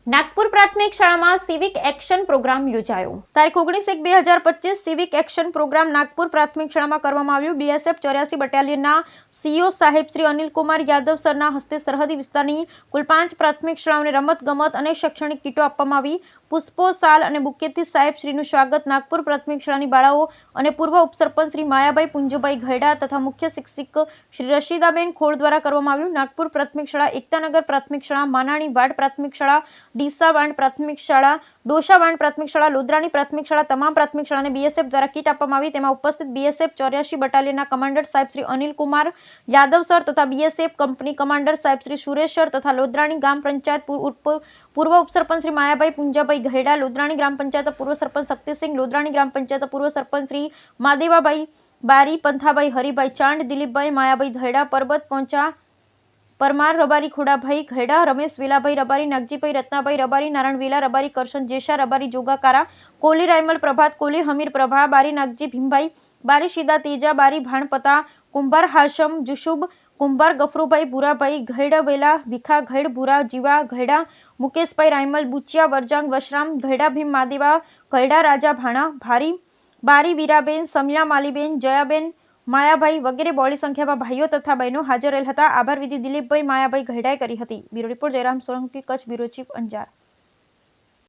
નાગપુર પ્રાથમિક શાળામાં civic action programme યોજાયો. તારીખ 19/1/2025 સિવિક એક્શન પ્રોગ્રામ નાગપુર પ્રાથમિક શાળામાં કરવામાં આવ્યું. બીએસએફ 84 બટાલિયનના સીઓ સાહેબ શ્રી અનિલકુમાર યાદવ સરના હસ્તે સરહદી વિસ્તારની કુલ 5 પ્રાથમિક શાળાઓને રમત ગમત અને શૈક્ષણિક કીટો આપવામાં આવી. પુષ્પો, શાલ અને બુકેથી સાહેબ શ્રીનું સ્વાગત નાગપુર પ્રાથમિક શાળાની બાળાઓ અને પૂર્વ ઉપસરપંચ શ્રી માયાભાઈ પુંજુભાઈ ઘેડા તથા મુખ્ય શિક્ષક શ્રી રશીદાબેન ખોડ દ્વારા કરવામાં આવ્યું. નાગપુર પ્રાથમિક શાળા, એકતાનગર પ્રાથમિક શાળા, માનાણી વાડ પ્રાથમિક શાળા, ડીસા વાંડ પ્રાથમિક શાળા, ડોસા વાંડ પ્રાથમિક શાળા, લોધરાની પ્રાથમિક શાળા, તમામ પ્રાથમિક શાળાને બીએસએફ દ્વારા કીટ આપવામાં આવી. તેમાં ઉપસ્થિત બીએસએફ 84 બટાલિયનના કમાન્ડર સાહેબ શ્રી અનિલકુમાર યાદવ સર તથા બીએસએફ કંપની કમાન્ડર સાહેબ શ્રી સુરેશ સર તથા લોધરાણી ગ્રામ પંચાયત પૂર્વ ઉપસરપંચ શ્રી માયાભાઈ પુંજાભાઈ ઘેડા, લોધરાણી ગ્રામ પંચાયત પૂર્વ સરપંચ શક્તિસિંહ, લોધરાણી ગ્રામ પંચાયત પૂર્વ સરપંચ શ્રી માદેવાભાઈ બારી, પંથાભાઈ હરિભાઈ ચાંદ, દિલીપભાઈ માયાભાઈ ધૈડા, પરબત પહોંચા પરમાર રબારી, ખોડાભાઈ ઘેડા, રમેશ વેલાભાઈ રબારી, નાગજીભાઈ રત્નાભાઈ રબારી, નારાયણ વેલા રબારી, કરશન જેશા રબારી, જોગાકારા, કોલી રાયમલ પ્રભાત, કોલી હમીર પ્રભા બારી, નાગજી ભીમભાઈ બારી, સીધા તેજા બારી, ભાણપતા કુંભાર, હાશમ જુશુબ કુંભાર, ગફરુભાઈ ભૂરાભાઈ ઘેડા, વેલા ભીખા ઘેડ, ભૂરા જીવા ઘેડા, મુકેશભાઈ રાયમલ, બુચિયા વરજાંગ, વશરામ ઘેડા, ભીમ માદેવા ઘેડા, રાજા ભાણા ભારી બારી, વીરાબેન, સમિયા માલીબેન, જયાબેન માયાભાઈ વગેરે બહોળી સંખ્યામાં ભાઈઓ તથા બહેનો હાજર રહેલ હતા. આભાર વિધિ દિલીપભાઈ માયાભાઈ ઘેડાએ કરી હતી. Bureau report Jayram Solanki, Kutch bureau chief, Anjar.